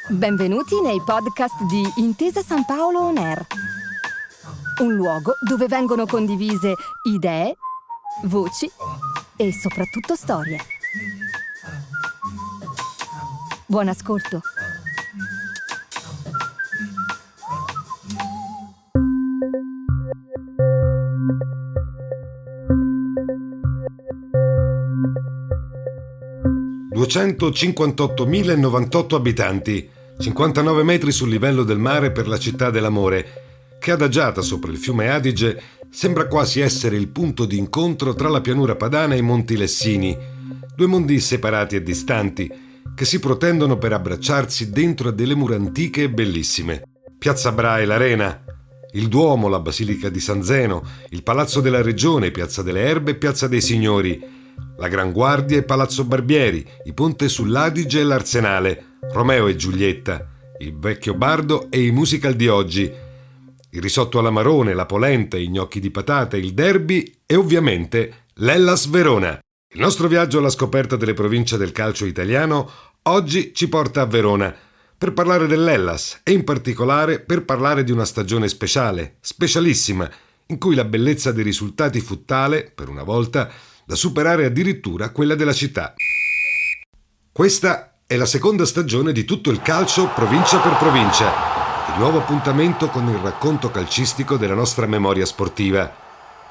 Benvenuti nei podcast di Intesa San Paolo On Air, un luogo dove vengono condivise idee, voci e soprattutto storie. Buon ascolto. (258.098 abitanti, 59 metri sul livello del mare per la città dell'amore, che adagiata sopra il fiume Adige sembra quasi essere il punto di incontro tra la pianura padana e i Monti Lessini, due mondi separati e distanti che si protendono per abbracciarsi dentro a delle mura antiche e bellissime. Piazza Bra e l'Arena, il Duomo, la Basilica di San Zeno, il Palazzo della Regione, Piazza delle Erbe e Piazza dei Signori, la Gran Guardia e Palazzo Barbieri, i Ponte sull'Adige e l'Arsenale, Romeo e Giulietta, il Vecchio Bardo e i musical di oggi, il risotto all'amarone, la polenta, i gnocchi di patate, il derby e ovviamente l'Hellas Verona. Il nostro viaggio alla scoperta delle province del calcio italiano oggi ci porta a Verona per parlare dell'Hellas e in particolare per parlare di una stagione speciale, specialissima, in cui la bellezza dei risultati fu tale, per una volta, da superare addirittura quella della città. Questa è la seconda stagione di Tutto il calcio provincia per provincia, il nuovo appuntamento con il racconto calcistico della nostra memoria sportiva.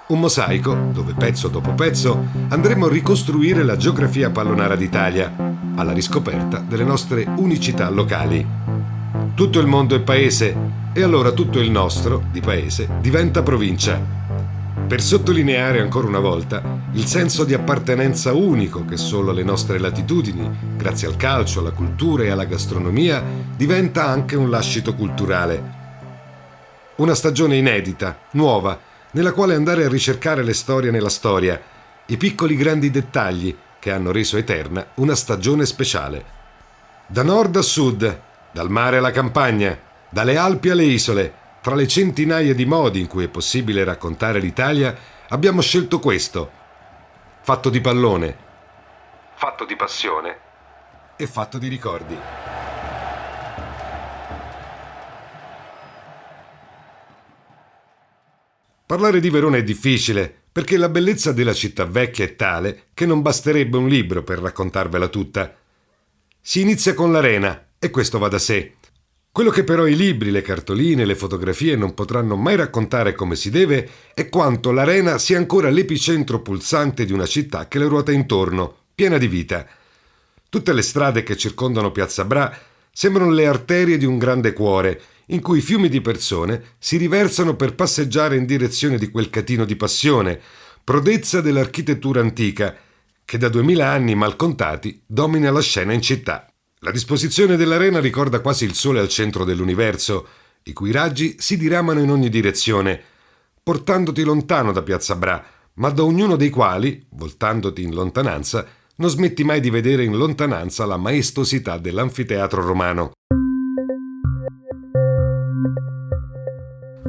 Un mosaico dove pezzo dopo pezzo andremo a ricostruire la geografia pallonara d'Italia, alla riscoperta delle nostre unicità locali. Tutto il mondo è paese e allora tutto il nostro, di paese, diventa provincia. Per sottolineare ancora una volta il senso di appartenenza unico che solo le nostre latitudini, grazie al calcio, alla cultura e alla gastronomia, diventa anche un lascito culturale. Una stagione inedita, nuova, nella quale andare a ricercare le storie nella storia, i piccoli grandi dettagli che hanno reso eterna una stagione speciale. Da nord a sud, dal mare alla campagna, dalle Alpi alle isole, tra le centinaia di modi in cui è possibile raccontare l'Italia, abbiamo scelto questo: fatto di pallone, fatto di passione e fatto di ricordi. Parlare di Verona è difficile, perché la bellezza della città vecchia è tale che non basterebbe un libro per raccontarvela tutta. Si inizia con l'Arena, e questo va da sé. Quello che però i libri, le cartoline, le fotografie non potranno mai raccontare come si deve è quanto l'Arena sia ancora l'epicentro pulsante di una città che le ruota intorno, piena di vita. Tutte le strade che circondano Piazza Bra sembrano le arterie di un grande cuore, in cui fiumi di persone si riversano per passeggiare in direzione di quel catino di passione, prodezza dell'architettura antica, che da 2000 anni mal contati domina la scena in città. La disposizione dell'Arena ricorda quasi il sole al centro dell'universo, i cui raggi si diramano in ogni direzione, portandoti lontano da Piazza Bra, ma da ognuno dei quali, voltandoti in lontananza, non smetti mai di vedere in lontananza la maestosità dell'anfiteatro romano.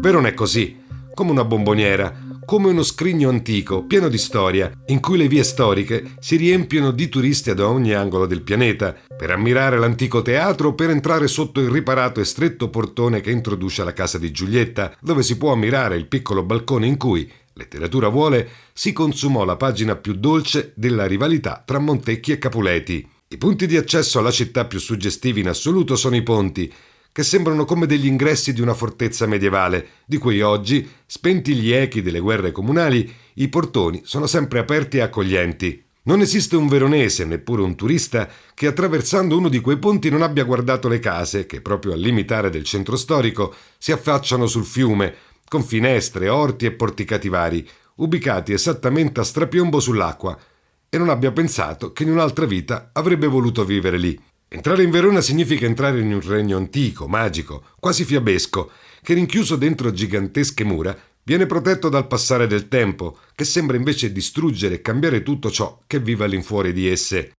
Verona è così, come una bomboniera, come uno scrigno antico, pieno di storia, in cui le vie storiche si riempiono di turisti da ogni angolo del pianeta, per ammirare l'antico teatro o per entrare sotto il riparato e stretto portone che introduce alla casa di Giulietta, dove si può ammirare il piccolo balcone in cui, letteratura vuole, si consumò la pagina più dolce della rivalità tra Montecchi e Capuleti. I punti di accesso alla città più suggestivi in assoluto sono i ponti, che sembrano come degli ingressi di una fortezza medievale, di cui oggi, spenti gli echi delle guerre comunali, i portoni sono sempre aperti e accoglienti. Non esiste un veronese, neppure un turista, che attraversando uno di quei ponti non abbia guardato le case, che proprio al limitare del centro storico si affacciano sul fiume, con finestre, orti e porticati vari, ubicati esattamente a strapiombo sull'acqua, e non abbia pensato che in un'altra vita avrebbe voluto vivere lì. Entrare in Verona significa entrare in un regno antico, magico, quasi fiabesco, che rinchiuso dentro gigantesche mura viene protetto dal passare del tempo, che sembra invece distruggere e cambiare tutto ciò che vive all'infuori di esse.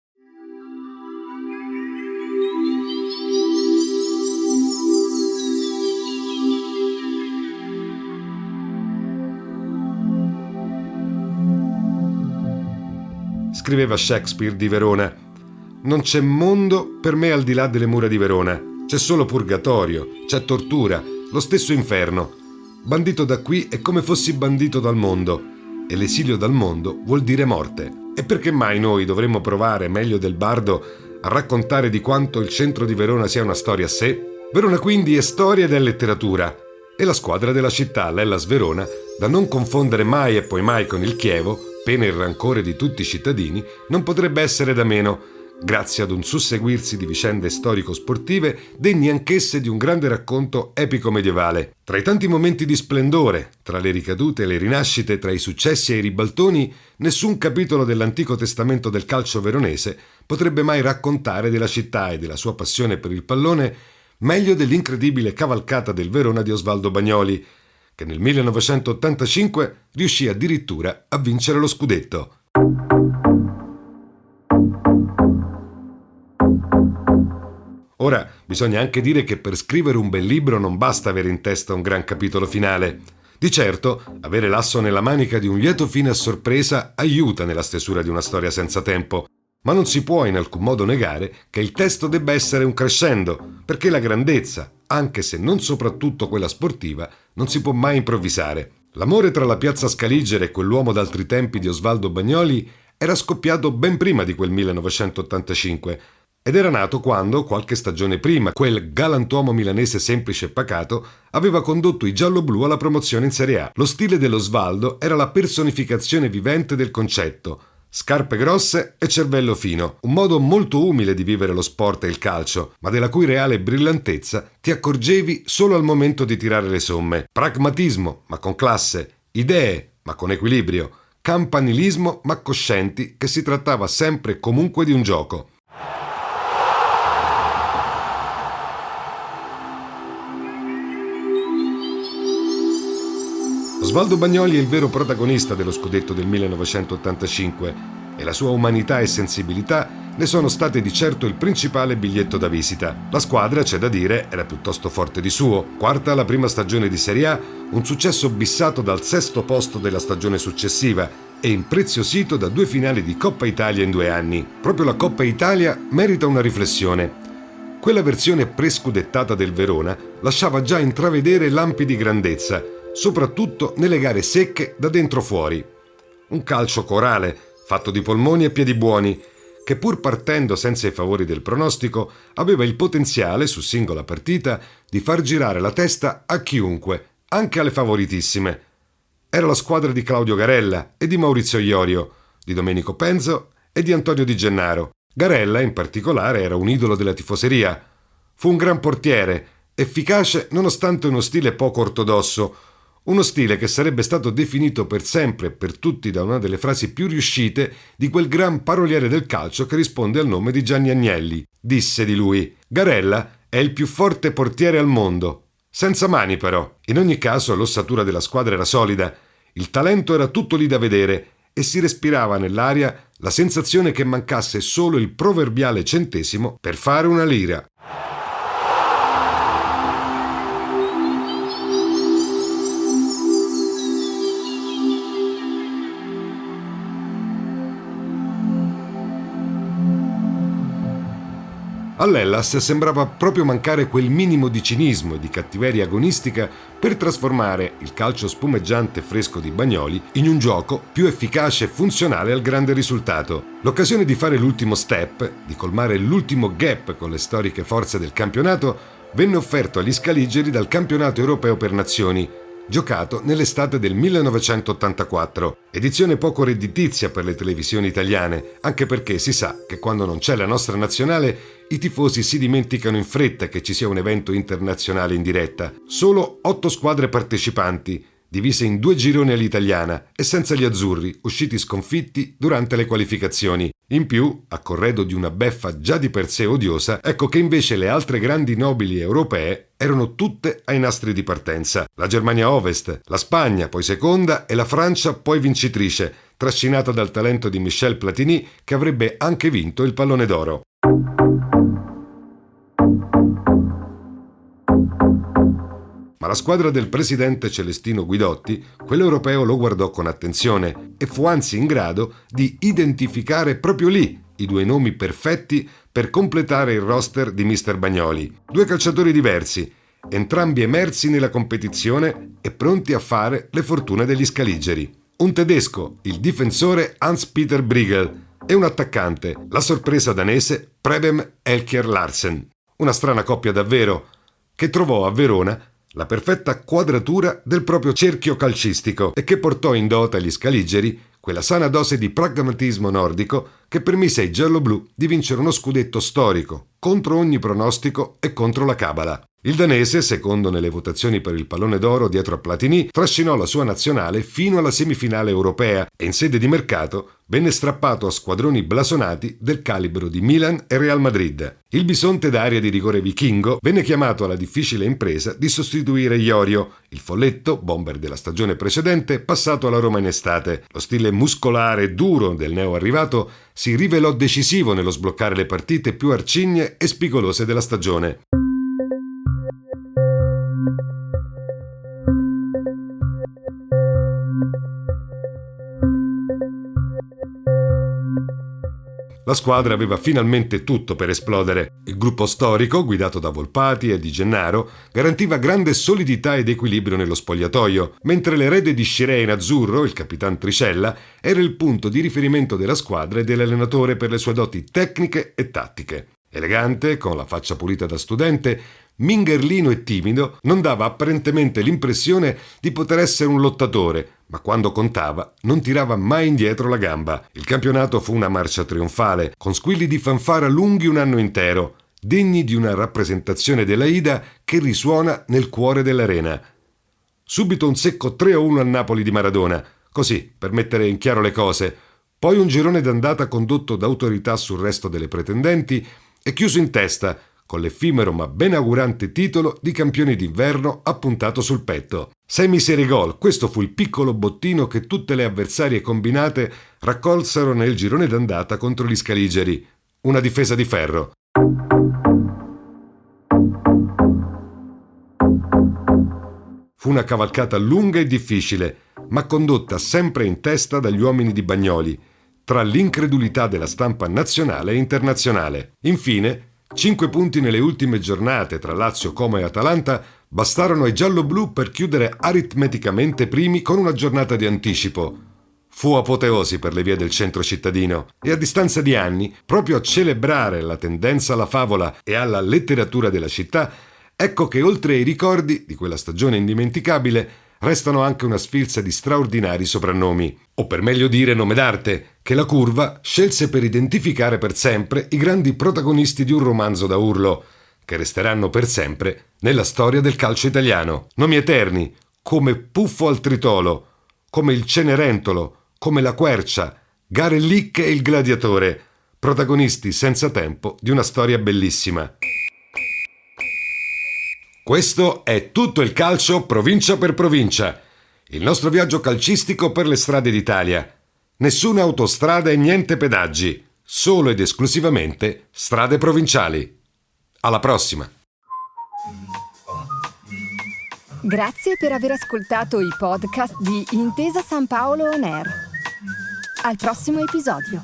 Scriveva Shakespeare di Verona. Non c'è mondo per me al di là delle mura di Verona. C'è solo purgatorio, c'è tortura, lo stesso inferno. Bandito da qui è come fossi bandito dal mondo, e l'esilio dal mondo vuol dire morte. E perché mai noi dovremmo provare, meglio del bardo, a raccontare di quanto il centro di Verona sia una storia a sé? Verona quindi è storia ed è letteratura, e la squadra della città, l'Hellas Verona, da non confondere mai e poi mai con il Chievo, pena il rancore di tutti i cittadini, non potrebbe essere da meno, grazie ad un susseguirsi di vicende storico-sportive degne anch'esse di un grande racconto epico medievale. Tra i tanti momenti di splendore, tra le ricadute e le rinascite, tra i successi e i ribaltoni, nessun capitolo dell'Antico Testamento del calcio veronese potrebbe mai raccontare della città e della sua passione per il pallone meglio dell'incredibile cavalcata del Verona di Osvaldo Bagnoli, che nel 1985 riuscì addirittura a vincere lo scudetto. Ora, bisogna anche dire che per scrivere un bel libro non basta avere in testa un gran capitolo finale. Di certo, avere l'asso nella manica di un lieto fine a sorpresa aiuta nella stesura di una storia senza tempo, ma non si può in alcun modo negare che il testo debba essere un crescendo, perché la grandezza, anche se non soprattutto quella sportiva, non si può mai improvvisare. L'amore tra la piazza Scaligere e quell'uomo d'altri tempi di Osvaldo Bagnoli era scoppiato ben prima di quel 1985, ed era nato quando, qualche stagione prima, quel galantuomo milanese semplice e pacato aveva condotto i gialloblu alla promozione in Serie A. Lo stile dell'Osvaldo era la personificazione vivente del concetto: scarpe grosse e cervello fino, un modo molto umile di vivere lo sport e il calcio, ma della cui reale brillantezza ti accorgevi solo al momento di tirare le somme. Pragmatismo, ma con classe, idee, ma con equilibrio, campanilismo, ma coscienti che si trattava sempre e comunque di un gioco. Osvaldo Bagnoli è il vero protagonista dello scudetto del 1985 e la sua umanità e sensibilità ne sono state di certo il principale biglietto da visita. La squadra, c'è da dire, era piuttosto forte di suo. Quarta alla prima stagione di Serie A, un successo bissato dal sesto posto della stagione successiva e impreziosito da 2 finali di Coppa Italia in 2 anni. Proprio la Coppa Italia merita una riflessione. Quella versione prescudettata del Verona lasciava già intravedere lampi di grandezza, soprattutto nelle gare secche da dentro fuori. Un calcio corale, fatto di polmoni e piedi buoni, che pur partendo senza i favori del pronostico, aveva il potenziale, su singola partita, di far girare la testa a chiunque, anche alle favoritissime. Era la squadra di Claudio Garella e di Maurizio Iorio, di Domenico Penzo e di Antonio Di Gennaro. Garella, in particolare, era un idolo della tifoseria. Fu un gran portiere, efficace nonostante uno stile poco ortodosso, uno stile che sarebbe stato definito per sempre e per tutti da una delle frasi più riuscite di quel gran paroliere del calcio che risponde al nome di Gianni Agnelli. Disse di lui: Garella è il più forte portiere al mondo. Senza mani però. In ogni caso l'ossatura della squadra era solida, il talento era tutto lì da vedere e si respirava nell'aria la sensazione che mancasse solo il proverbiale centesimo per fare una lira. All'Hellas sembrava proprio mancare quel minimo di cinismo e di cattiveria agonistica per trasformare il calcio spumeggiante e fresco di Bagnoli in un gioco più efficace e funzionale al grande risultato. L'occasione di fare l'ultimo step, di colmare l'ultimo gap con le storiche forze del campionato, venne offerto agli scaligeri dal campionato europeo per nazioni, giocato nell'estate del 1984, edizione poco redditizia per le televisioni italiane, anche perché si sa che quando non c'è la nostra nazionale i tifosi si dimenticano in fretta che ci sia un evento internazionale in diretta. Solo 8 squadre partecipanti, divise in 2 gironi all'italiana e senza gli azzurri, usciti sconfitti durante le qualificazioni. In più, a corredo di una beffa già di per sé odiosa, ecco che invece le altre grandi nobili europee erano tutte ai nastri di partenza. La Germania Ovest, la Spagna, poi seconda, e la Francia, poi vincitrice, trascinata dal talento di Michel Platini, che avrebbe anche vinto il Pallone d'Oro. Ma la squadra del presidente Celestino Guidotti, quell'europeo lo guardò con attenzione e fu anzi in grado di identificare proprio lì, i due nomi perfetti per completare il roster di Mister Bagnoli. Due calciatori diversi, entrambi emersi nella competizione e pronti a fare le fortune degli scaligeri. Un tedesco, il difensore Hans-Peter Briegel, e un attaccante, la sorpresa danese Preben Elkjær Larsen. Una strana coppia davvero, che trovò a Verona la perfetta quadratura del proprio cerchio calcistico e che portò in dote agli scaligeri quella sana dose di pragmatismo nordico che permise ai gialloblu di vincere uno scudetto storico, contro ogni pronostico e contro la cabala. Il danese, secondo nelle votazioni per il pallone d'oro dietro a Platini, trascinò la sua nazionale fino alla semifinale europea e in sede di mercato venne strappato a squadroni blasonati del calibro di Milan e Real Madrid. Il bisonte d'area di rigore vichingo venne chiamato alla difficile impresa di sostituire Iorio, il folletto, bomber della stagione precedente, passato alla Roma in estate. Lo stile muscolare e duro del neoarrivato si rivelò decisivo nello sbloccare le partite più arcigne e spigolose della stagione. La squadra aveva finalmente tutto per esplodere. Il gruppo storico, guidato da Volpati e Di Gennaro, garantiva grande solidità ed equilibrio nello spogliatoio, mentre l'erede di Scirea in azzurro, il capitan Tricella, era il punto di riferimento della squadra e dell'allenatore per le sue doti tecniche e tattiche. Elegante, con la faccia pulita da studente, mingherlino e timido, non dava apparentemente l'impressione di poter essere un lottatore, ma quando contava non tirava mai indietro la gamba. Il campionato fu una marcia trionfale, con squilli di fanfara lunghi un anno intero, degni di una rappresentazione dell'Aida che risuona nel cuore dell'arena. Subito un secco 3-1 al Napoli di Maradona, così per mettere in chiaro le cose, poi un girone d'andata condotto da autorità sul resto delle pretendenti e chiuso in testa, con l'effimero ma benaugurante titolo di campioni d'inverno appuntato sul petto. 6 miseri gol, questo fu il piccolo bottino che tutte le avversarie combinate raccolsero nel girone d'andata contro gli scaligeri. Una difesa di ferro. Fu una cavalcata lunga e difficile, ma condotta sempre in testa dagli uomini di Bagnoli, tra l'incredulità della stampa nazionale e internazionale. Infine, 5 punti nelle ultime giornate tra Lazio, Como e Atalanta bastarono ai gialloblu per chiudere aritmeticamente primi con una giornata di anticipo. Fu apoteosi per le vie del centro cittadino e a distanza di anni, proprio a celebrare la tendenza alla favola e alla letteratura della città, ecco che oltre ai ricordi di quella stagione indimenticabile restano anche una sfilza di straordinari soprannomi, o per meglio dire nome d'arte, che la curva scelse per identificare per sempre i grandi protagonisti di un romanzo da urlo, che resteranno per sempre nella storia del calcio italiano. Nomi eterni, come Puffo al Tritolo, come il Cenerentolo, come la Quercia, Garellic e il Gladiatore, protagonisti senza tempo di una storia bellissima. Questo è tutto il calcio provincia per provincia, il nostro viaggio calcistico per le strade d'Italia. Nessuna autostrada e niente pedaggi, solo ed esclusivamente strade provinciali. Alla prossima! Grazie per aver ascoltato i podcast di Intesa San Paolo On Air. Al prossimo episodio.